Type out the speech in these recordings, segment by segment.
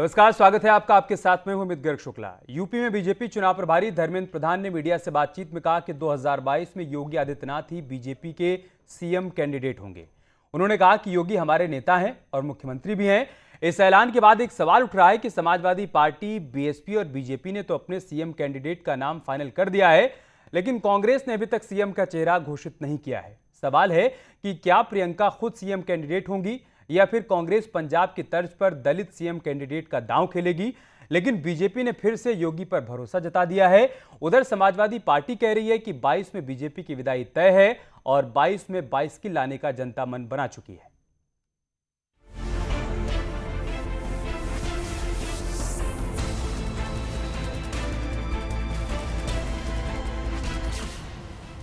नमस्कार, स्वागत है आपका। आपके साथ में हूं अमित गर्ग शुक्ला। यूपी में बीजेपी चुनाव प्रभारी धर्मेंद्र प्रधान ने मीडिया से बातचीत में कहा कि 2022 में योगी आदित्यनाथ ही बीजेपी के सीएम कैंडिडेट होंगे। उन्होंने कहा कि योगी हमारे नेता हैं और मुख्यमंत्री भी हैं। इस ऐलान के बाद एक सवाल उठ रहा है कि समाजवादी पार्टी, बीएसपी और बीजेपी ने तो अपने सीएम कैंडिडेट का नाम फाइनल कर दिया है, लेकिन कांग्रेस ने अभी तक सीएम का चेहरा घोषित नहीं किया है। सवाल है कि क्या प्रियंका खुद सीएम कैंडिडेट होंगी या फिर कांग्रेस पंजाब की तर्ज पर दलित सीएम कैंडिडेट का दांव खेलेगी। लेकिन बीजेपी ने फिर से योगी पर भरोसा जता दिया है। उधर समाजवादी पार्टी कह रही है कि 22 में बीजेपी की विदाई तय है और 22 में 22 की लाने का जनता मन बना चुकी है।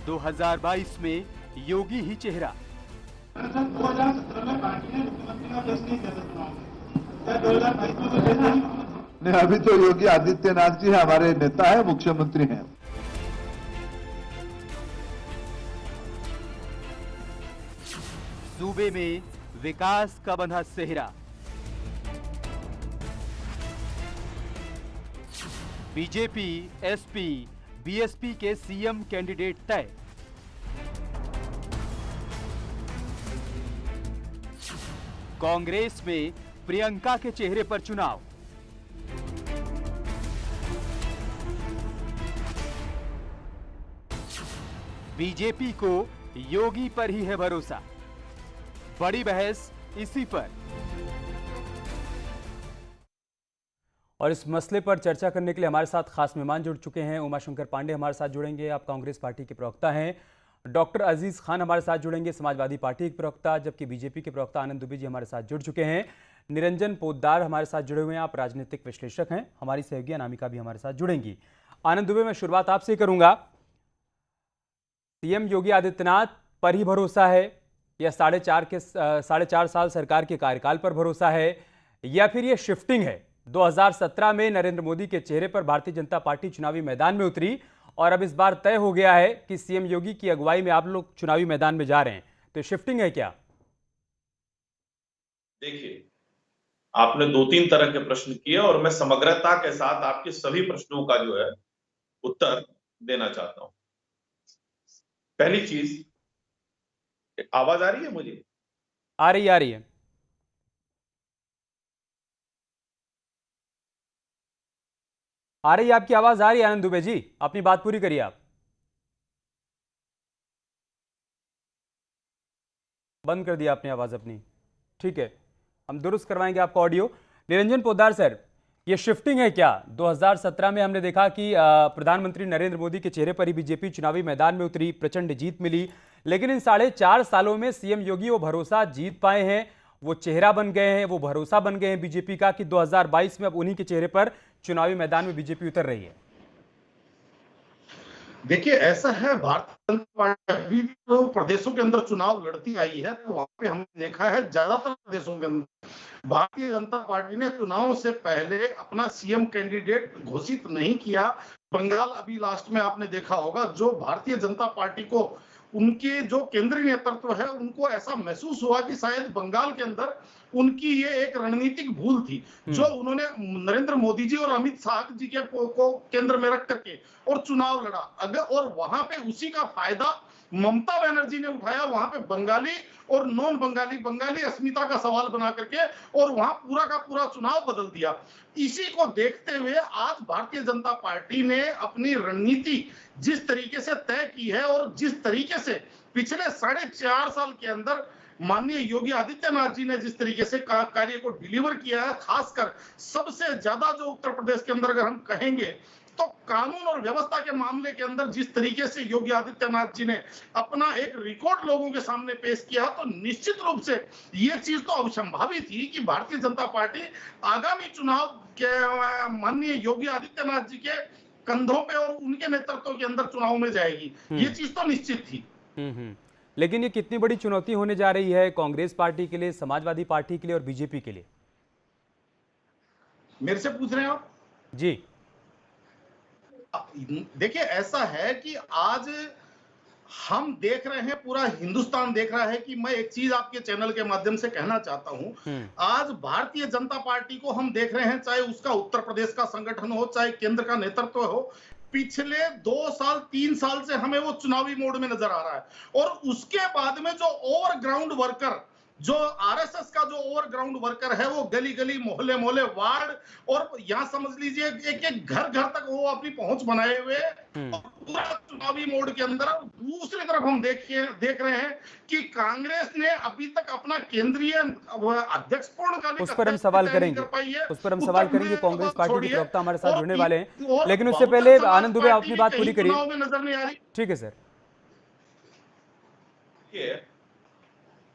दो 2022 में योगी ही चेहरा। 2017 में पार्टी ने मुख्यमंत्री का प्रश्न नहीं किया था। क्या 2022 में तो देना ही नहीं, अभी तो योगी आदित्यनाथ जी हमारे नेता है, मुख्यमंत्री हैं। सूबे में विकास का बंधा सेहरा। बीजेपी, एसपी, बीएसपी के सीएम कैंडिडेट तय। कांग्रेस में प्रियंका के चेहरे पर चुनाव। बीजेपी को योगी पर ही है भरोसा। बड़ी बहस इसी पर। और इस मसले पर चर्चा करने के लिए हमारे साथ खास मेहमान जुड़ चुके हैं। उमाशंकर पांडे हमारे साथ जुड़ेंगे, आप कांग्रेस पार्टी के प्रवक्ता हैं। डॉक्टर अजीज खान हमारे साथ जुड़ेंगे, समाजवादी पार्टी के प्रवक्ता, जबकि बीजेपी के प्रवक्ता आनंद दुबे जी हमारे साथ जुड़ चुके हैं। निरंजन पोद्दार हमारे साथ जुड़े हुए हैं, आप राजनीतिक विश्लेषक हैं। हमारी सहयोगी अनामिका भी हमारे साथ जुड़ेंगी। आनंद दुबे, मैं शुरुआत आपसे करूंगा। सीएम योगी आदित्यनाथ पर ही भरोसा है या 4.5 साल सरकार के कार्यकाल पर भरोसा है, या फिर ये शिफ्टिंग है? 2017 में नरेंद्र मोदी के चेहरे पर भारतीय जनता पार्टी चुनावी मैदान में उतरी और अब इस बार तय हो गया है कि सीएम योगी की अगुवाई में आप लोग चुनावी मैदान में जा रहे हैं, तो शिफ्टिंग है क्या? देखिए, आपने 2-3 तरह के प्रश्न किए और मैं समग्रता के साथ आपके सभी प्रश्नों का जो है उत्तर देना चाहता हूं। पहली चीज, आवाज आ रही है मुझे? आ रही है। आ रही है, आपकी आवाज आ रही है आनंद दुबे जी, अपनी बात पूरी करिए आप। बंद कर दिया आपने आवाज अपनी, ठीक है, हम दुरुस्त करवाएंगे आपका ऑडियो। निरंजन पोद्दार सर, ये शिफ्टिंग है क्या? 2017 में हमने देखा कि प्रधानमंत्री नरेंद्र मोदी के चेहरे पर ही बीजेपी चुनावी मैदान में उतरी, प्रचंड जीत मिली, लेकिन इन 4.5 सालों में सीएम योगी वो भरोसा जीत पाए हैं, वो चेहरा बन गए हैं, वो भरोसा बन गए हैं बीजेपी का कि 2022 में अब उन्हीं के चेहरे पर चुनावी मैदान में बीजेपी उतर रही है। देखिए, ऐसा है, भारतीय जनता पार्टी अभी तो प्रदेशों के अंदर चुनाव लड़ती आई है, तो वहां पे हमने देखा है ज्यादातर प्रदेशों के अंदर भारतीय जनता पार्टी ने चुनाव से पहले अपना सीएम कैंडिडेट घोषित नहीं किया। बंगाल अभी लास्ट में आपने देखा होगा, जो भारतीय जनता पार्टी को उनके जो केंद्रीय नेतृत्व है उनको ऐसा महसूस हुआ कि शायद बंगाल के अंदर उनकी ये एक रणनीतिक भूल थी, जो उन्होंने नरेंद्र मोदी जी और अमित शाह जी के को केंद्र में रख करके और चुनाव लड़ा। अगर और वहां पे उसी का फायदा ममता बनर्जी ने उठाया, वहां पे बंगाली और नॉन बंगाली अस्मिता का सवाल बना करके और वहां पूरा का पूरा चुनाव बदल दिया। इसी को देखते हुए आज भारतीय जनता पार्टी ने अपनी रणनीति जिस तरीके से तय की है और जिस तरीके से पिछले 4.5 साल के अंदर माननीय योगी आदित्यनाथ जी ने जिस तरीके से कार्य को डिलीवर किया है, खासकर सबसे ज्यादा जो उत्तर प्रदेश के अंदर अगर हम कहेंगे तो कानून और व्यवस्था के मामले के अंदर जिस तरीके से योगी आदित्यनाथ जी ने अपना एक रिकॉर्ड लोगों के सामने पेश किया, तो निश्चित रूप से ये चीज तो अवसंभावित थी कि भारतीय जनता पार्टी आगामी चुनाव के माननीय योगी आदित्यनाथ जी के कंधों पे और उनके नेतृत्व के अंदर चुनाव में जाएगी। ये चीज तो निश्चित थी। लेकिन ये कितनी बड़ी चुनौती होने जा रही है कांग्रेस पार्टी के लिए, समाजवादी पार्टी के लिए और बीजेपी के लिए? मेरे से पूछ रहे हैं आप? जी। देखिए, ऐसा है कि आज हम देख रहे हैं, पूरा हिंदुस्तान देख रहा है कि मैं एक चीज आपके चैनल के माध्यम से कहना चाहता हूं। आज भारतीय जनता पार्टी को हम देख रहे हैं, चाहे उसका उत्तर प्रदेश का संगठन हो, चाहे केंद्र का नेतृत्व हो, पिछले 2 साल 3 साल से हमें वो चुनावी मोड में नजर आ रहा है। और उसके बाद में जो ओवरग्राउंड वर्कर, जो आरएसएस का जो ओवरग्राउंड वर्कर है, वो गली गली, मोहल्ले मोहल्ले, वार्ड, और यहां समझ लीजिए एक एक घर घर तक वो अपनी पहुंच बनाए हुए और पूरा चुनावी मोड के अंदर। दूसरी तरफ हम देख रहे हैं कि कांग्रेस ने अभी तक अपना केंद्रीय अध्यक्ष पूर्णकालिक उस पर हम सवाल करेंगे, कांग्रेस पार्टी के प्रवक्ता हमारे साथ जुड़ने वाले हैं, लेकिन उससे पहले आनंद दुबे अपनी बात पूरी करिए। नजर नहीं आ रही। ठीक है सर।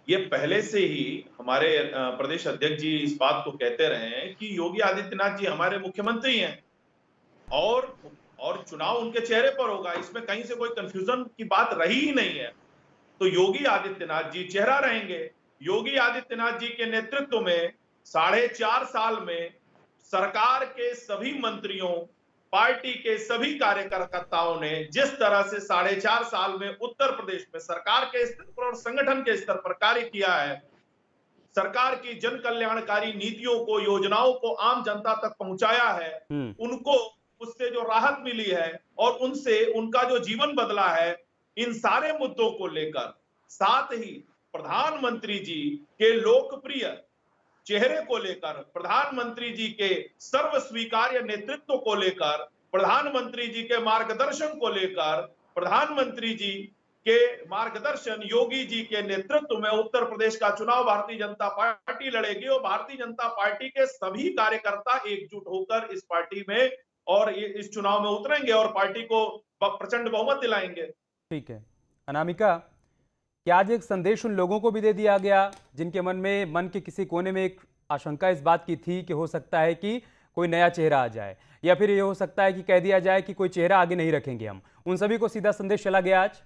ये पहले से ही हमारे प्रदेश अध्यक्ष जी इस बात को कहते रहे हैं कि योगी आदित्यनाथ जी हमारे मुख्यमंत्री हैं और चुनाव उनके चेहरे पर होगा, इसमें कहीं से कोई कंफ्यूजन की बात रही ही नहीं है। तो योगी आदित्यनाथ जी चेहरा रहेंगे। योगी आदित्यनाथ जी के नेतृत्व में 4.5 साल में सरकार के सभी मंत्रियों, पार्टी के सभी कार्यकर्ताओं ने जिस तरह से 4.5 साल में उत्तर प्रदेश में सरकार के स्तर पर और संगठन के स्तर पर कार्य किया है, सरकार की जन कल्याणकारी नीतियों को, योजनाओं को आम जनता तक पहुंचाया है, उनको उससे जो राहत मिली है और उनसे उनका जो जीवन बदला है, इन सारे मुद्दों को लेकर, साथ ही प्रधानमंत्री जी के लोकप्रिय चेहरे को लेकर, प्रधानमंत्री जी के सर्व स्वीकार्य नेतृत्व को लेकर, प्रधानमंत्री जी के मार्गदर्शन को लेकर, प्रधानमंत्री जी के मार्गदर्शन, योगी जी के नेतृत्व में उत्तर प्रदेश का चुनाव भारतीय जनता पार्टी लड़ेगी और भारतीय जनता पार्टी के सभी कार्यकर्ता एकजुट होकर इस पार्टी में और इस चुनाव में उतरेंगे और पार्टी को प्रचंड बहुमत दिलाएंगे। ठीक है अनामिका, क्या आज एक संदेश उन लोगों को भी दे दिया गया जिनके मन के किसी कोने में एक आशंका इस बात की थी कि हो सकता है कि कोई नया चेहरा आ जाए, या फिर ये हो सकता है कि कह दिया जाए कि कोई चेहरा आगे नहीं रखेंगे हम, उन सभी को सीधा संदेश चला गया आज?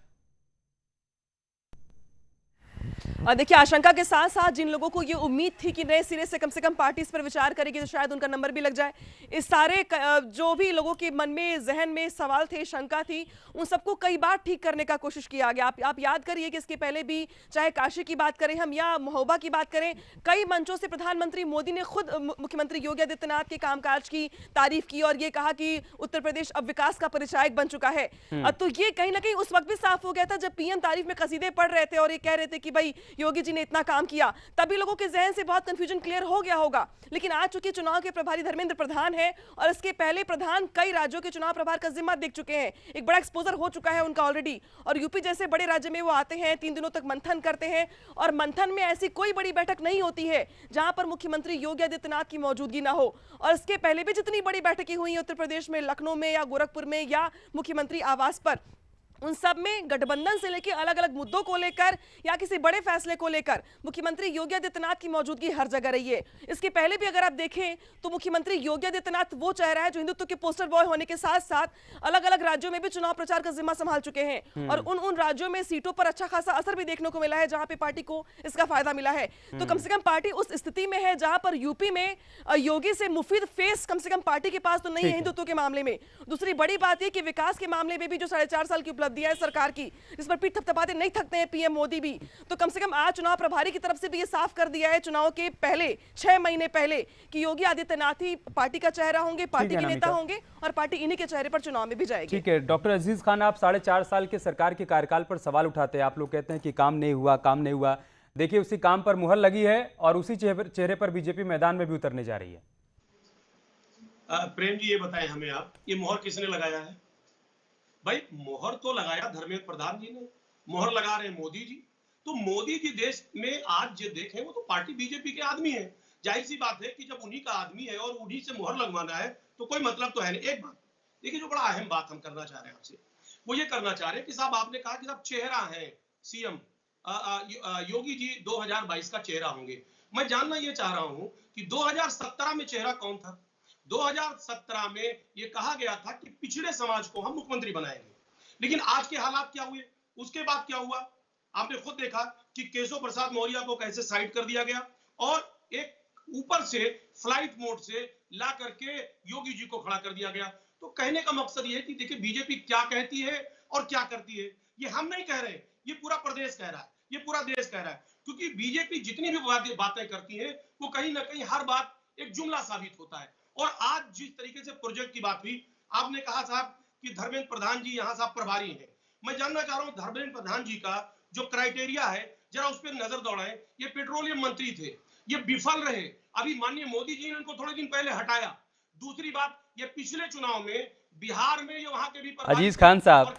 और देखिए, आशंका के साथ साथ जिन लोगों को ये उम्मीद थी कि नए सिरे से कम पार्टी इस पर विचार करेगी तो शायद उनका नंबर भी लग जाए, इस सारे जो भी लोगों के मन में, जहन में सवाल थे, शंका थी, उन सबको कई बार ठीक करने का कोशिश किया गया। आप याद करिए कि इसके पहले भी, चाहे काशी की बात करें हम या महोबा की बात करें, कई मंचों से प्रधानमंत्री मोदी ने खुद मुख्यमंत्री योगी आदित्यनाथ के कामकाज की तारीफ की और ये कहा कि उत्तर प्रदेश अब विकास का परिचायक बन चुका है। तो ये कहीं ना कहीं उस वक्त भी साफ हो गया था जब पीएम तारीफ में कसीदे पढ़ रहे थे और ये कह रहे थे कि भाई योगी जी ने इतना काम किया, तभी लोगों के जहन से बहुत कंफ्यूजन क्लियर हो गया होगा। लेकिन आज चूंकि चुनाव के प्रभारी धर्मेंद्र प्रधान है और इसके पहले प्रधान कई राज्यों के चुनाव प्रभार का जिम्मा देख चुके हैं, एक बड़ा एक्सपोजर हो चुका है उनका ऑलरेडी, और यूपी जैसे बड़े राज्य में वो आते हैं, 3 दिनों तक मंथन करते हैं, और मंथन में ऐसी कोई बड़ी बैठक नहीं होती है जहां पर मुख्यमंत्री योगी आदित्यनाथ की मौजूदगी ना हो। और इसके पहले भी जितनी बड़ी बैठकें हुई उत्तर प्रदेश में, लखनऊ में या गोरखपुर में या मुख्यमंत्री आवास पर, उन सब में गठबंधन से लेकर अलग अलग मुद्दों को लेकर या किसी बड़े फैसले को लेकर मुख्यमंत्री योगी आदित्यनाथ की मौजूदगी हर जगह रही है। इसके पहले भी अगर आप देखें तो मुख्यमंत्री योगी आदित्यनाथ वो चेहरा है जो हिंदुत्व के पोस्टर बॉय होने के साथ साथ अलग अलग राज्यों में भी चुनाव प्रचार का जिम्मा संभाल चुके हैं और उन राज्यों में सीटों पर अच्छा खासा असर भी देखने को मिला है जहां पे पार्टी को इसका फायदा मिला है। तो कम से कम पार्टी उस स्थिति में है जहां पर यूपी में योगी से मुफीद फेस कम से कम पार्टी के पास तो नहीं है हिंदुत्व के मामले में। दूसरी बड़ी बात यह कि विकास के मामले में भी जो 4.5 साल की उपलब्धियां है सरकार की, इस पर पीठ थपथपाते नहीं थकते हैं पीएम मोदी भी। तो कम से कम आज चुनाव प्रभारी की तरफ से भी ये साफ कर दिया है चुनाव के पहले 6 महीने पहले कि योगी आदित्यनाथ ही पार्टी का चेहरा होंगे, पार्टी के नेता होंगे और पार्टी इन्हीं के चेहरे पर चुनाव में भी जाएगी। ठीक है डॉक्टर अजीज खान, आप 4.5 साल के सरकार के कार्यकाल पर सवाल उठाते हैं, आप लोग कहते हैं कि काम नहीं हुआ। देखिए उसी काम पर मुहर लगी है और उसी चेहरे पर बीजेपी मैदान में भी उतरने जा रही है। प्रेम जी ये बताएं हमें आप, ये मुहर किसने लगाया है? भाई मोहर तो लगाया धर्मेंद्र प्रधान जी ने, मोहर लगा रहे मोदी जी। तो मोदी जी देश में आज जो देखें वो तो पार्टी बीजेपी के आदमी है, जाहिर सी बात है कि जब उन्हीं का आदमी है और उन्हीं से मोहर लगवाना है तो कोई मतलब तो है नहीं। एक बात देखिए, जो बड़ा अहम बात हम करना चाह रहे हैं आपसे, वो ये करना चाह रहे हैं कि साहब आपने कहा कि साहब चेहरा है सीएम योगी जी 2022 का चेहरा होंगे। मैं जानना ये चाह रहा हूं कि 2017 में चेहरा कौन था? 2017 में ये कहा गया था कि पिछड़े समाज को हम मुख्यमंत्री बनाएंगे, लेकिन आज के हालात क्या हुए? उसके बाद क्या हुआ? आपने खुद देखा कि केशव प्रसाद मौर्य को कैसे साइड कर दिया गया और एक ऊपर से फ्लाइट मोड से ला करके योगी जी को खड़ा कर दिया गया। तो कहने का मकसद ये है कि देखिए बीजेपी क्या कहती है और क्या करती है। ये हम नहीं कह रहे, ये पूरा प्रदेश कह रहा है, ये पूरा देश कह रहा है, क्योंकि बीजेपी जितनी भी बातें करती है वो कहीं ना कहीं हर बात एक जुमला साबित होता है। और आज जिस तरीके से प्रोजेक्ट की बात हुई, आपने कहा साहब कि धर्मेंद्र प्रधान जी यहाँ साहब प्रभारी हैं। मैं जानना चाह रहा हूँ धर्मेंद्र प्रधान जी का जो क्राइटेरिया है जरा उस पर नजर दौड़ाएं। ये पेट्रोलियम मंत्री थे, ये विफल रहे, अभी माननीय मोदी जी ने इनको थोड़े दिन पहले हटाया। दूसरी बात, ये पिछले चुनाव में बिहार में ये वहां के भी अजीज खान साहब,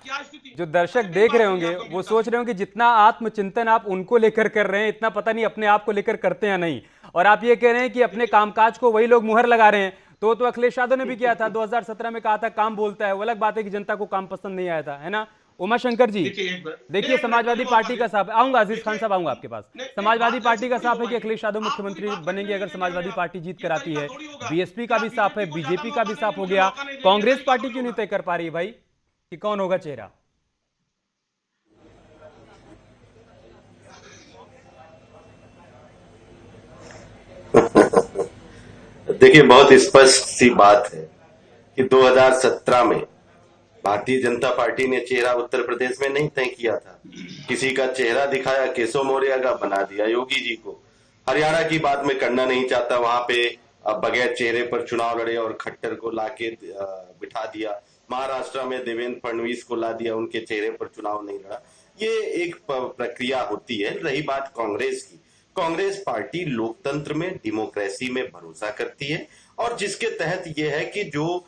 जो दर्शक देख रहे होंगे वो सोच रहे होंगे जितना आत्मचिंतन आप उनको लेकर कर रहे हैं, इतना पता नहीं अपने आप को लेकर करते हैं नहीं। और आप ये कह रहे हैं कि अपने कामकाज को वही लोग मुहर लगा रहे हैं। तो अखिलेश यादव ने भी किया था, 2017 में कहा था काम बोलता है। वो अलग बात है कि जनता को काम पसंद नहीं आया था, है ना। उमाशंकर जी देखिए, समाजवादी पार्टी का साफ, आऊंगा अजीज खान साहब, आऊंगा आपके पास। समाजवादी पार्टी का साफ है कि अखिलेश यादव मुख्यमंत्री बनेंगे अगर समाजवादी पार्टी जीत कर आती है। बीएसपी का भी साफ है, बीजेपी का भी साफ हो गया। कांग्रेस पार्टी क्यों नहीं तय कर पा रही है भाई कि कौन होगा चेहरा? देखिए, बहुत स्पष्ट सी बात है कि 2017 में भारतीय जनता पार्टी ने चेहरा उत्तर प्रदेश में नहीं तय किया था। किसी का चेहरा दिखाया, केशव मौर्य का बना दिया योगी जी को। हरियाणा की बात मैं करना नहीं चाहता, वहां पे बगैर चेहरे पर चुनाव लड़े और खट्टर को लाके बिठा दिया। महाराष्ट्र में देवेंद्र फडणवीस को ला दिया, उनके चेहरे पर चुनाव नहीं लड़ा। ये एक प्रक्रिया होती है। रही बात कांग्रेस की, कांग्रेस पार्टी लोकतंत्र में, डेमोक्रेसी में भरोसा करती है और जिसके तहत ये है कि जो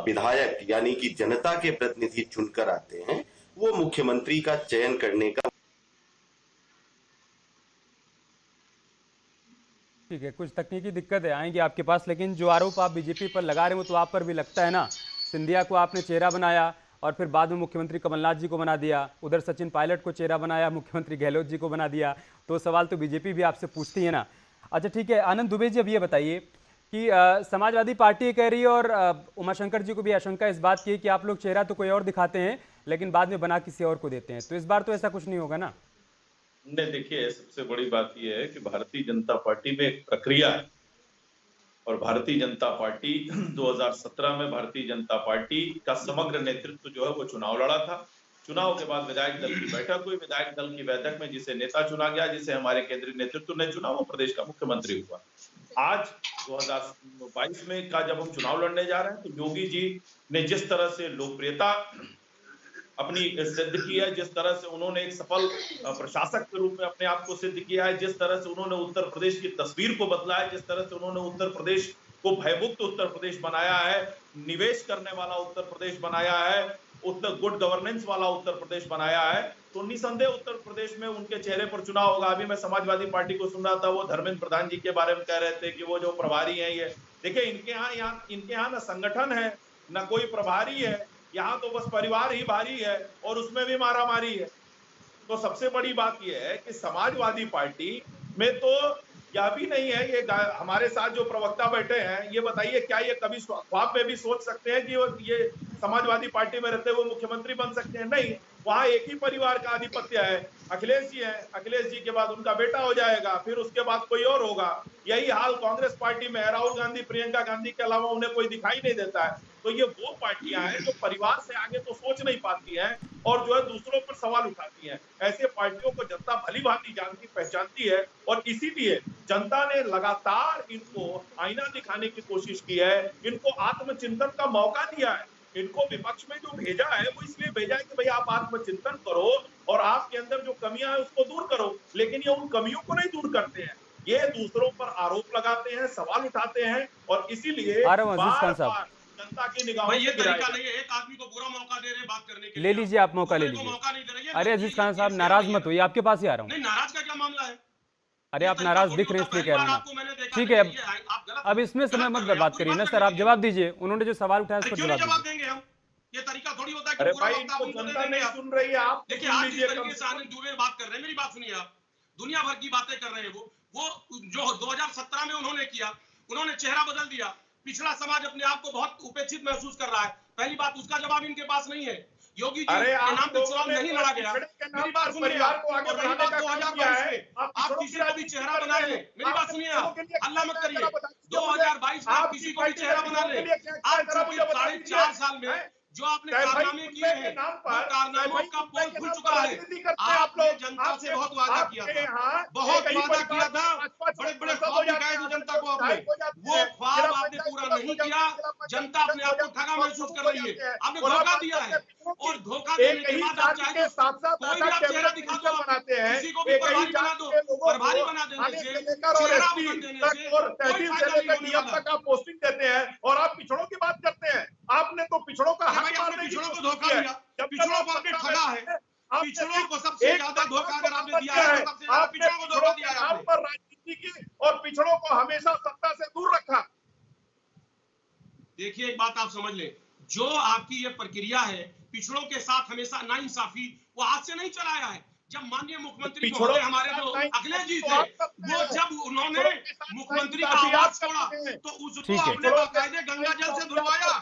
विधायक यानी कि जनता के प्रतिनिधि चुनकर आते हैं वो मुख्यमंत्री का चयन करने का। ठीक है, कुछ तकनीकी दिक्कत है, आएंगे आपके पास। लेकिन जो आरोप आप बीजेपी पर लगा रहे हैं वो तो आप पर भी लगता है ना। सिंधिया को आपने चेहरा बनाया और फिर बाद में मुख्यमंत्री कमलनाथ जी को बना दिया, उधर सचिन पायलट को चेहरा बनाया, मुख्यमंत्री गहलोत जी को बना दिया। तो सवाल तो बीजेपी भी आपसे पूछती है ना। अच्छा ठीक है, आनंद दुबे जी अब ये बताइए कि समाजवादी पार्टी कह रही है और उमाशंकर जी को भी आशंका इस बात की है कि आप लोग चेहरा तो कोई और दिखाते हैं लेकिन बाद में बना किसी और को देते हैं। तो इस बार तो ऐसा कुछ नहीं होगा ना? नहीं, देखिए, सबसे बड़ी बात यह है कि भारतीय जनता पार्टी में एक प्रक्रिया है और भारतीय जनता पार्टी 2017 में भारतीय जनता पार्टी का समग्र नेतृत्व जो है वो चुनाव लड़ा था। चुनाव के बाद विधायक दल की बैठक हुई। विधायक दल की बैठक में जिसे नेता चुना गया, जिसे हमारे केंद्रीय नेतृत्व ने चुना, वो प्रदेश का मुख्यमंत्री हुआ। आज 2022 में का जब हम चुनाव लड़ने जा रहे हैं तो योगी जी ने जिस तरह से लोकप्रियता अपनी सिद्ध की है, जिस तरह से उन्होंने एक सफल प्रशासक के रूप में अपने आप को सिद्ध किया है, जिस तरह से उन्होंने उत्तर प्रदेश की तस्वीर को बदला है, जिस तरह से उन्होंने उत्तर प्रदेश को भयमुक्त उत्तर प्रदेश बनाया है, निवेश करने वाला उत्तर प्रदेश बनाया है, उत्तर गुड गवर्नेंस वाला उत्तर प्रदेश बनाया है, तो निसंदेह उत्तर प्रदेश में उनके चेहरे पर चुनाव होगा। अभी मैं समाजवादी पार्टी को सुन रहा था, वो धर्मेंद्र प्रधान जी के बारे में कह रहे थे कि वो जो प्रभारी हैं, ये देखिए इनके यहाँ ना संगठन है ना कोई प्रभारी है, यहाँ तो बस परिवार ही भारी है और उसमें भी मारामारी है। तो सबसे बड़ी बात यह है कि समाजवादी पार्टी में तो यह भी नहीं है, ये हमारे साथ जो प्रवक्ता बैठे हैं, ये बताइए क्या ये कभी ख्वाब में भी सोच सकते हैं कि ये समाजवादी पार्टी में रहते हुए मुख्यमंत्री बन सकते हैं? नहीं, वहां एक ही परिवार का आधिपत्य है, अखिलेश जी है, अखिलेश जी के बाद उनका बेटा हो जाएगा, फिर उसके बाद कोई और होगा। यही हाल कांग्रेस पार्टी में है, राहुल गांधी, प्रियंका गांधी के अलावा उन्हें कोई दिखाई नहीं देता है। तो ये वो पार्टियां हैं जो परिवार से आगे तो सोच नहीं पाती हैं और जो है दूसरों पर सवाल उठाती हैं। ऐसे पार्टियों को जनता भली भांति जानती पहचानती है और इसीलिए जनता ने लगातार इनको आईना दिखाने की कोशिश की है, इनको आत्मचिंतन का मौका दिया है। इनको विपक्ष में जो भेजा है वो इसलिए भेजा है कि भाई आप आत्मचिंतन करो और आपके अंदर जो कमियां हैं उसको दूर करो, लेकिन ये उन कमियों को नहीं दूर करते हैं, ये दूसरों पर आरोप लगाते हैं, सवाल उठाते हैं और इसीलिए जनता की निगाहों में ये तरीका नहीं है। एक आदमी को पूरा मौका दे रहे हैं बात करने के लिए, ले लीजिए आप मौका ले लीजिए। अरे अजीज खान साहब नाराज मत होइए, आपके पास ही आ रहा हूँ। नहीं, नाराज का क्या मामला है? अरे आप नाराज दिख रहे हैं इसलिए कह रहा हूँ। ठीक है, अब इसमें समय मत बर्बाद करिए ना सर, आप जवाब दीजिए। उन्होंने जो सवाल उठाया उस पर जवाब देंगे हम। ये तरीका थोड़ी होता है कि पूरा वक्त आपको जनता नहीं सुन रही है। आप देखिए, आज जिस तरीके से आनंद दुबे बात कर रहे हैं, मेरी बात सुनिए, आप दुनिया भर की बातें कर रहे हैं। वो जो 2017 में उन्होंने किया, उन्होंने चेहरा बदल दिया। पिछड़ा समाज अपने आप को बहुत उपेक्षित महसूस कर रहा है। पहली बात, उसका जवाब इनके पास नहीं है। योगी जी के नाम पे चुनाव नहीं लड़ा गया। मेरी बात सुनिए, आप किसी को भी चेहरा बना ले, मेरी बात सुनिए, आप अल्लाह मत करिए। 2022 में किसी को भी चेहरा बना ले। आप 4.5 साल में जो आपने कारनामे किए हैं, वो कारनामों का पोल खुल चुका है। आपने जनता से बहुत वादा किया था, बहुत वादा किया था, बड़े बड़े ख्वाब दिखाए थे जनता को आपने, वो ख्वाब आपने पूरा नहीं किया। जनता अपने आप को ठगा महसूस कर रही है, आपने धोखा दिया है, और धोखा देने के बाद आप चाहे कोई भी आप चेहरा दिखा दो, किसी को भी प्रभारी बना दो, प्रभारी बना देने से, चेहरा बदल देने से कोई फायदा नहीं होने वाला। आप पोस्टिंग देते हैं और आप पिछड़ों की बात करते हैं। आपने तो पिछड़ों का हक मारने की पिछड़ों को धोखा दिया, पिछड़ों को आपने ठगा है, पिछड़ों को सबसे ज्यादा धोखा अगर आपने दिया है तो सबसे ज्यादा पिछड़ों को धोखा दिया है आप पर राजनीति की और पिछड़ों को हमेशा सत्ता से दूर रखा। देखिए एक बात आप समझ लें, जो आपकी ये प्रक्रिया है पिछड़ों के साथ हमेशा नाइंसाफी, वो आज से नहीं चलाया है। जब माननीय मुख्यमंत्री महोदय हमारे जो अखिलेश जी थे, वो जब उन्होंने मुख्यमंत्री का आवाज छोड़ा तो उसको आपने बाकायदे गंगा जल से धुलवाया,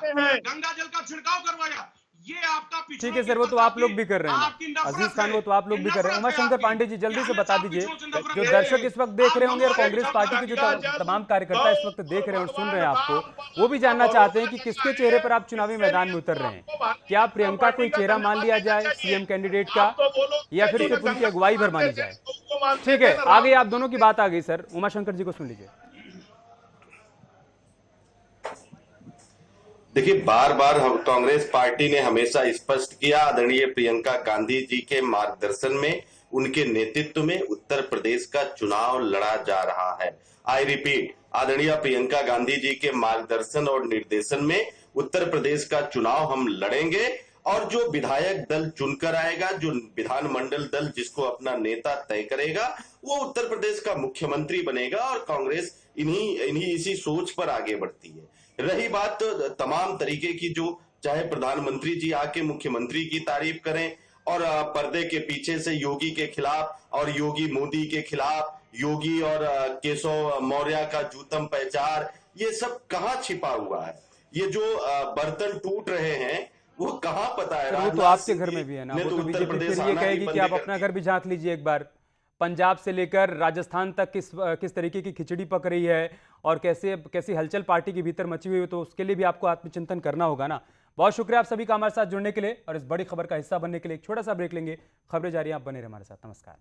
गंगा जल का छिड़काव करवाया। ये आपका ठीक है सर, वो तो आप लोग भी कर रहे हैं अजीज खान, वो तो आप लोग भी कर रहे हैं। उमाशंकर पांडे जी जल्दी से बता दीजिए, जो दर्शक इस वक्त देख रहे होंगे और कांग्रेस पार्टी के जो तमाम कार्यकर्ता इस वक्त देख रहे हैं और सुन रहे हैं आपको, वो भी जानना चाहते हैं कि किसके चेहरे पर आप चुनावी मैदान में उतर रहे हैं। क्या प्रियंका कोई चेहरा मान लिया जाए सीएम कैंडिडेट का, या फिर सिर्फ उनकी अगुवाई भर मानी जाए? ठीक है, आगे आप दोनों की बात आ गई सर, उमाशंकर जी को सुन लीजिए। देखिए, बार बार कांग्रेस पार्टी ने हमेशा स्पष्ट किया, आदरणीय प्रियंका गांधी जी के मार्गदर्शन में, उनके नेतृत्व में उत्तर प्रदेश का चुनाव लड़ा जा रहा है। आई रिपीट, आदरणीय प्रियंका गांधी जी के मार्गदर्शन और निर्देशन में उत्तर प्रदेश का चुनाव हम लड़ेंगे, और जो विधायक दल चुनकर आएगा, जो विधानमंडल दल जिसको अपना नेता तय करेगा, वो उत्तर प्रदेश का मुख्यमंत्री बनेगा। और कांग्रेस इन्हीं इसी सोच पर आगे बढ़ती है। रही बात तमाम तरीके की, जो चाहे प्रधानमंत्री जी आके मुख्यमंत्री की तारीफ करें और पर्दे के पीछे से योगी के खिलाफ और योगी मोदी के खिलाफ, योगी और केशव मौर्य का जूतम पहचार, ये सब कहाँ छिपा हुआ है? ये जो बर्तन टूट रहे हैं वो कहाँ पता है? वो तो आपके घर में भी है ना, वो तो बीजेपी फिर ये कहेगी कि आप अपना घर भी झांक लीजिए एक बार। पंजाब से लेकर राजस्थान तक किस तरीके की खिचड़ी पक रही है और कैसी हलचल पार्टी के भीतर मची हुई है, तो उसके लिए भी आपको आत्मचिंतन करना होगा ना। बहुत शुक्रिया आप सभी का हमारे साथ जुड़ने के लिए और इस बड़ी खबर का हिस्सा बनने के लिए। एक छोटा सा ब्रेक लेंगे, खबरें जारी, आप बने रहे हमारे साथ। नमस्कार।